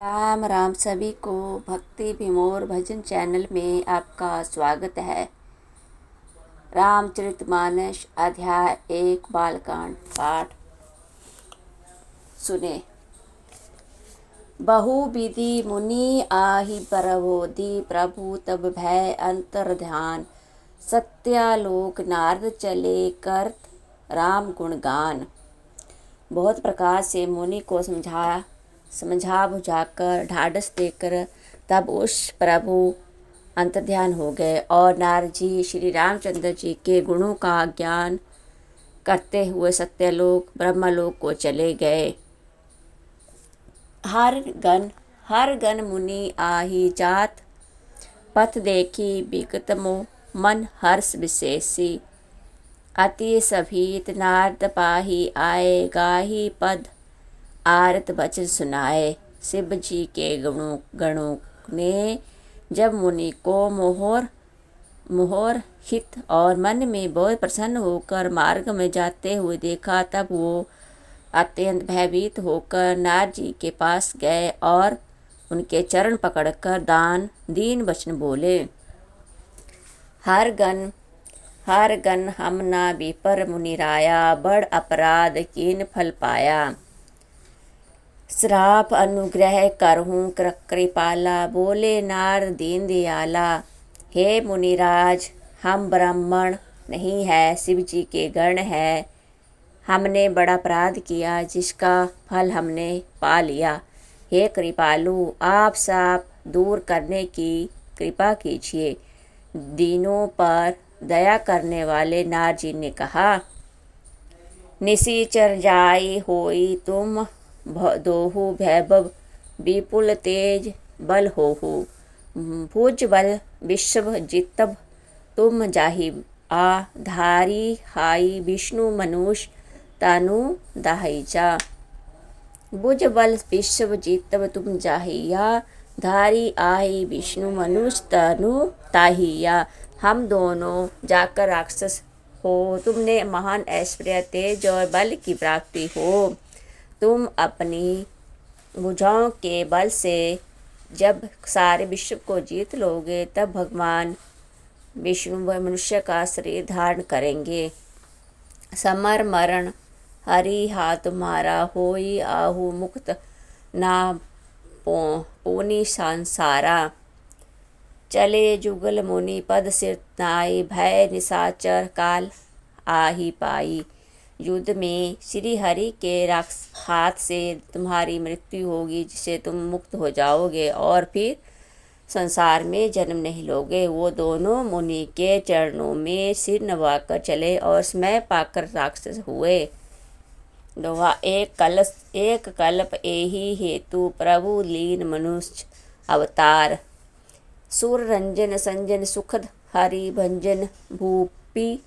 राम राम। सभी को भक्ति विमोर भजन चैनल में आपका स्वागत है। रामचरितमानस अध्याय 1 बालकांड पाठ सुने। बहुविधि मुनि आहि परबोधि, प्रभु तब भय अंतर ध्यान। सत्यालोक नारद चले करत राम गुणगान। बहुत प्रकार से मुनि को समझा बुझाकर ढाढ़स देकर तब उस प्रभु अंतर्ध्यान हो गए और नारद जी श्री रामचंद्र जी के गुणों का ज्ञान करते हुए सत्यलोक ब्रह्मलोक को चले गए। हर गण मुनि आहि जात, पथ देखी विगत मन हर्ष विशेषी। अति सभीत नारद पाहि आए, गाही पद आरत वचन सुनाए। शिव जी के गणों ने जब मुनि को मोहर हित और मन में बहुत प्रसन्न होकर मार्ग में जाते हुए देखा, तब वो अत्यंत भयभीत होकर नारद जी के पास गए और उनके चरण पकड़कर दीन वचन बोले। हर गण हम ना विपर मुनिराया, बड़ अपराध कीन फल पाया। श्राप अनुग्रह करहूँ कृपाला, बोले नारद दीन दयाला। हे मुनिराज, हम ब्राह्मण नहीं है, शिव जी के गण है। हमने बड़ा अपराध किया जिसका फल हमने पा लिया। हे कृपालु, आप साप दूर करने की कृपा कीजिए। दीनों पर दया करने वाले नारद जी ने कहा। निशिचर जाई होई तुम दोहु, वैभव विपुल तेज बल होहु। भुज बल विश्व जितब तुम जाहि, आ धारी हाई विष्णु मनुष्य तनु दाहिजा। भुज बल विश्व जितब तुम जाहिया, धारी आई विष्णु मनुष्य तनु ताहिया। हम दोनों जाकर राक्षस हो, तुमने महान ऐश्वर्य तेज और बल की प्राप्ति हो। तुम अपनी भुजाओं के बल से जब सारे विश्व को जीत लोगे, तब भगवान विष्णु मनुष्य का शरीर धारण करेंगे। समर मरण हरि हाथ तुम्हारा, होई आहु मुक्त ना पूनी संसारा। चले जुगल मुनि पद सिर नाई, भय निशाचर काल आही पाई। युद्ध में श्री हरि के हाथ से तुम्हारी मृत्यु होगी, जिससे तुम मुक्त हो जाओगे और फिर संसार में जन्म नहीं लोगे। वो दोनों मुनि के चरणों में सिर नवाकर चले और समय पाकर राक्षस हुए। दोहा। एक कल्प एहि हेतु, प्रभु लीन मनुष्य अवतार। सुर रंजन संजन सुखद हरि भंजन, भूपि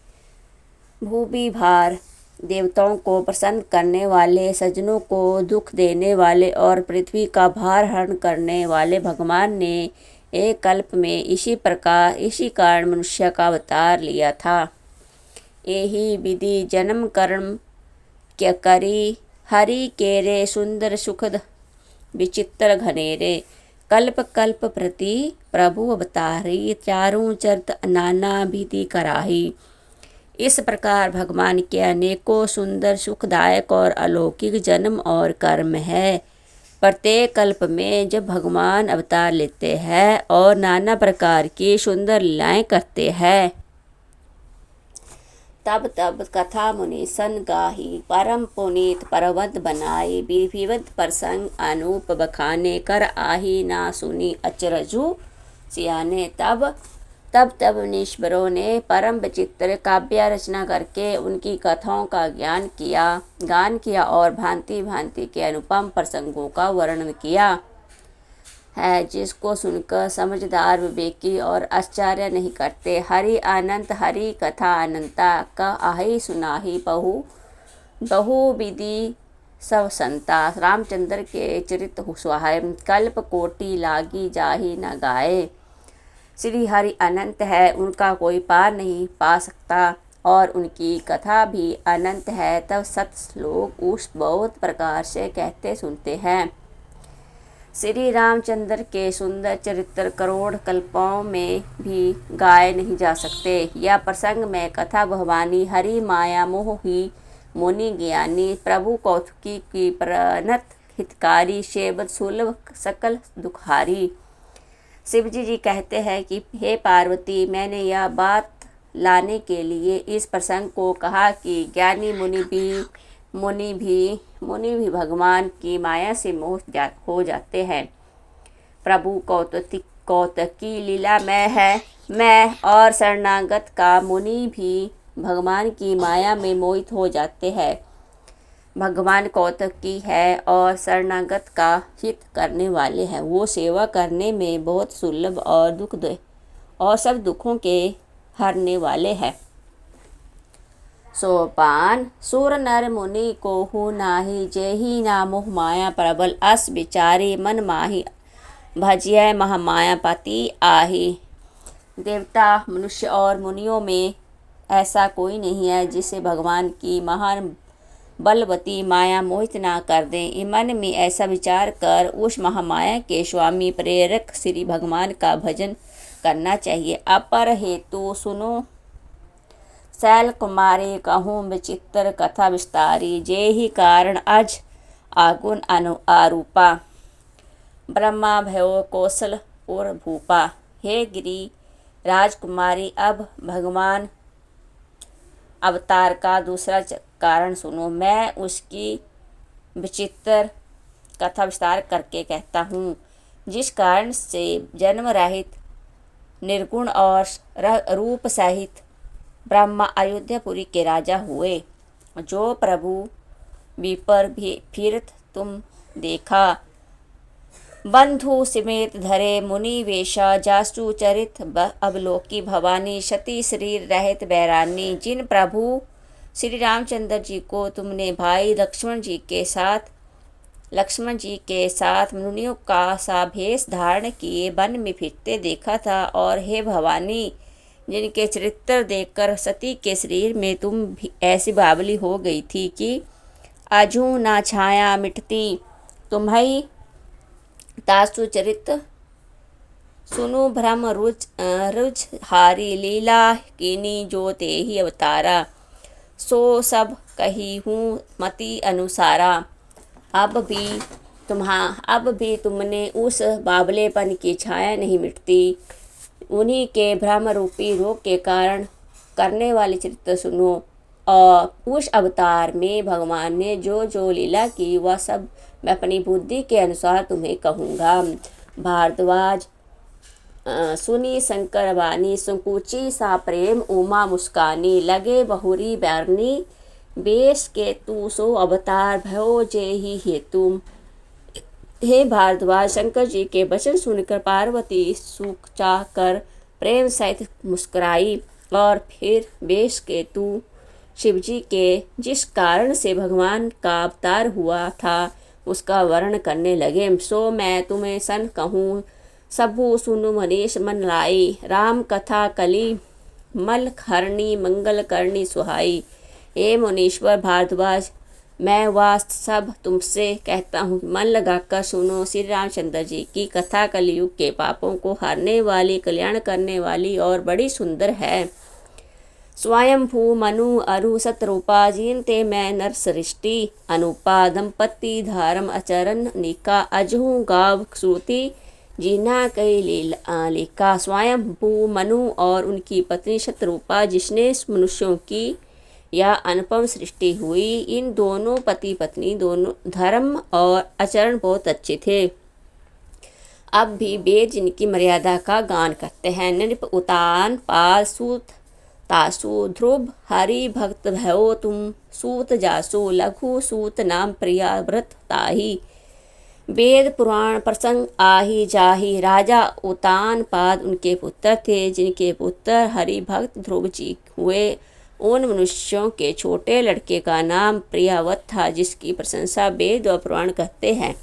भार। देवताओं को प्रसन्न करने वाले, सज्जनों को दुख देने वाले और पृथ्वी का भार हरण करने वाले भगवान ने एक कल्प में इसी कारण मनुष्य का अवतार लिया था। यही विधि जन्म कर्म क्या करी, हरि केरे सुंदर सुखद विचित्र घनेरे। कल्प कल्प प्रति प्रभु अवतारी, चारों चरित नाना विधि कराही। इस प्रकार भगवान के अनेकों सुंदर सुखदायक और अलौकिक जन्म और कर्म है। प्रत्येक कल्प में जब भगवान अवतार लेते हैं और नाना प्रकार की सुंदर लीलाएं करते हैं, तब तब कथा मुनि सन गाही, परम पुनीत परवद बनाई। विविध प्रसंग अनूप बखाने, कर आही ना सुनी अचरजु सियाने। तब मुनीश्वरों ने परम विचित्र काव्य रचना करके उनकी कथाओं का गान किया और भांति भांति के अनुपम प्रसंगों का वर्णन किया है, जिसको सुनकर समझदार विवेकी और आश्चर्य नहीं करते। हरि अनंत हरि कथा अनंता, का आही सुनाही बहु विधि सब संता। रामचंद्र के चरित सुहाए, कल्प कोटि लागी जाहि न गाए। श्री हरि अनंत है, उनका कोई पार नहीं पा सकता और उनकी कथा भी अनंत है। तब सत लोग उस बहुत प्रकार से कहते सुनते हैं। श्री रामचंद्र के सुंदर चरित्र करोड़ कल्पों में भी गाए नहीं जा सकते। यह प्रसंग में कथा भवानी हरि माया मोह ही मुनि ज्ञानी प्रभु कौतुकी की प्रणत हितकारी सेवत सुलभ सकल दुखारी। शिवजी जी कहते हैं कि हे पार्वती, मैंने यह बात लाने के लिए इस प्रसंग को कहा कि ज्ञानी मुनि भी भगवान की माया से मोह हो जाते हैं। प्रभु कौतुकी लीला में है मैं और शरणागत का मुनि भी भगवान की माया में मोहित हो जाते हैं। भगवान कौतुकी है और शरणागत का हित करने वाले हैं। वो सेवा करने में बहुत सुलभ और सब दुखों के हरने वाले हैं। सोपान सुर नर मुनि कोहु नाही जेहि ना मोह माया प्रबल अस विचारे मन माही भजिय महामाया पति आही। देवता मनुष्य और मुनियों में ऐसा कोई नहीं है जिसे भगवान की महान बलवती माया मोहित ना कर दें। मन में ऐसा विचार कर उस महामाया के स्वामी प्रेरक श्री भगवान का भजन करना चाहिए। अपर हेतु सुनो शैल कुमारी कहूँ विचित्र कथा विस्तारी जेहि कारण अज आगुन आरूपा ब्रह्मा भयो कौशलपुर भूपा। हे गिरी राजकुमारी, अब भगवान अवतार का दूसरा कारण सुनो। मैं उसकी विचित्र कथा विस्तार करके कहता हूँ। जिस कारण से जन्म रहित निर्गुण और रूप सहित ब्रह्मा अयोध्यापुरी के राजा हुए। जो प्रभु विपर भी फिरत तुम देखा बंधु समेत धरे मुनि वेशा जासु चरित अवलोकी भवानी सती शरीर रहित बैरानी। जिन प्रभु श्री रामचंद्र जी को तुमने भाई लक्ष्मण जी के साथ मुनियों का सा भेष धारण किए वन में फिरते देखा था, और हे भवानी, जिनके चरित्र देखकर सती के शरीर में तुम भी ऐसी बावली हो गई थी कि अजू ना छाया मिटती तुम्हारी तासु चरित सुनु भ्रम रुज हारी लीला कीनी जो तेहि अवतारा सो सब कही हूँ मति अनुसारा। अब भी तुमने उस बावलेपन की छाया नहीं मिटती। उन्हीं के भ्रम रूपी रोग के कारण करने वाले चरित्र सुनो, और उस अवतार में भगवान ने जो जो लीला की वह सब मैं अपनी बुद्धि के अनुसार तुम्हें कहूँगा। भारद्वाज सुनी शंकर वाणी संकुची सा प्रेम उमा मुस्कानी लगे बहुरी बैरनी बेश के तू सो अवतार भयो जे ही हेतु। हे भारद्वाज, शंकर जी के वचन सुनकर पार्वती सुख चाह कर प्रेम सहित मुस्कुराई और फिर बेश के तू शिवजी के जिस कारण से भगवान का अवतार हुआ था उसका वर्णन करने लगे। सो मैं तुम्हें सन कहूँ सबू सुनु मनीष मन लाई राम कथा कली मल हरणी मंगल करनी सुहाई। हे मुनीश्वर भारद्वाज, मैं वह सब तुमसे कहता हूँ, मन लगाकर सुनो। श्री रामचंद्र जी की कथा कलयुग के पापों को हरने वाली, कल्याण करने वाली और बड़ी सुंदर है। स्वयंभू मनु अरु सतरूपा जीनते मैं नर सृष्टि अनुपा दंपति धारम अचरण निका अजहू गाव श्रुति जीना कई लेखा। स्वयंभू मनु और उनकी पत्नी शतरूपा जिसने मनुष्यों की यह अनुपम सृष्टि हुई। इन दोनों पति पत्नी दोनों धर्म और आचरण बहुत अच्छे थे। अब भी वेद जिनकी मर्यादा का गान करते हैं। नृप उतान पाल सूत तासु ध्रुव हरि भक्त भयो तुम सूत जासु लघु सूत नाम प्रिया व्रत ताही। वेद पुराण प्रसंग आही जाही। राजा उतान पाद उनके पुत्र थे जिनके पुत्र हरि भक्त ध्रुव जी हुए। उन मनुष्यों के छोटे लड़के का नाम प्रियावत था जिसकी प्रशंसा वेद व पुराण कहते हैं।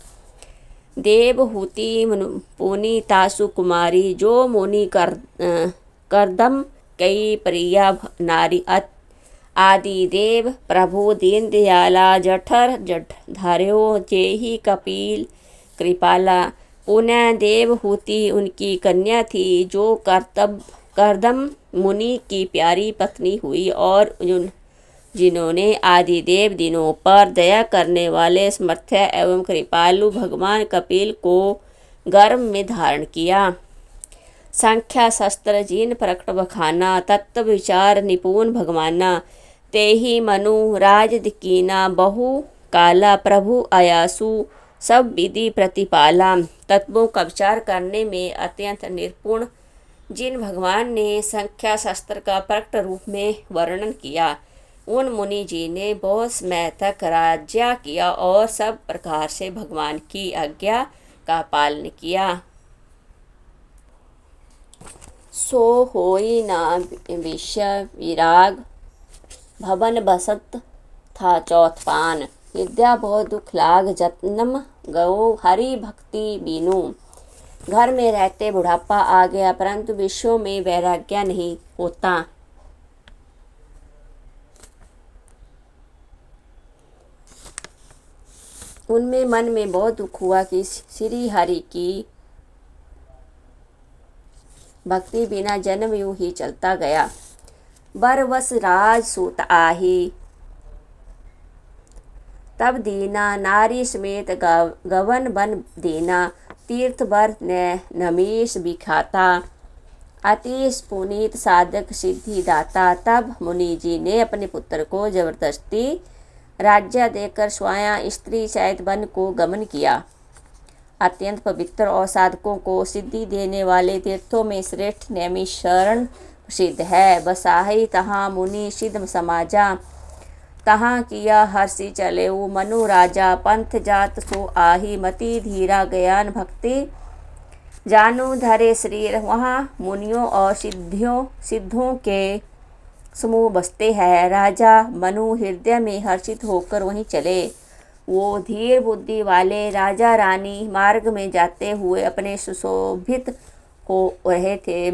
देवहूति पुनि तासु कुमारी जो मुनि करदम कई प्रिया नारी आदि देव प्रभु दीन दयाला जठर जठ धार्यो जेहि कपिल कृपाला। पुनः देवहूति उनकी कन्या थी, जो कर्दम मुनि की प्यारी पत्नी हुई और जिन्होंने आदिदेव दिनों पर दया करने वाले समर्थ एवं कृपालु भगवान कपिल को गर्भ में धारण किया। संख्या शस्त्र जिन प्रकट बखाना, तत्व विचार निपुण भगवाना, तेहि मनु राज कीना, बहु काला प्रभु आयासु, सब विधि प्रतिपाला। तत्वों का विचार करने में अत्यंत निपुण जिन भगवान ने संख्या शस्त्र का प्रकट रूप में वर्णन किया, उन मुनि जी ने बहुत समय तक राज्य किया और सब प्रकार से भगवान की आज्ञा का पालन किया। सो होई ना विषय विराग, भवन बसत था चौथपान, विद्या बहुत दुख लाग जन्म गयो, हरि भक्ति बीनू। घर में रहते बुढ़ापा आ गया, परंतु विषयों में वैराग्य नहीं होता। उनमें मन में बहुत दुख हुआ कि श्री हरि की भक्ति बिना जन्म यूं ही चलता गया। बरवस राज सूत आही, तब दीना नारी समेत गवन बन दीना, तीर्थ बर नमीश बिखाता, अतिश पुनीत साधक सिद्धि दाता। तब मुनि जी ने अपने पुत्र को जबरदस्ती राज्य देकर स्वयं स्त्री सहित वन को गमन किया। अत्यंत पवित्र और साधकों को सिद्धि देने वाले तीर्थों में श्रेष्ठ नैमिषारण्य प्रसिद्ध है। बसाही तहाँ मुनि सिद्ध समाजा, तहाँ किया हर्षि चलेऊ, मनु राजा पंथ जात सो आही, मति धीरा ज्ञान भक्ति जानू धरे शरीर। वहाँ मुनियों और सिद्धों के समूह बसते हैं। राजा मनु हृदय में हर्षित होकर वहीं चले। वो धीर बुद्धि वाले राजा रानी मार्ग में जाते हुए अपने सुशोभित हो रहे थे।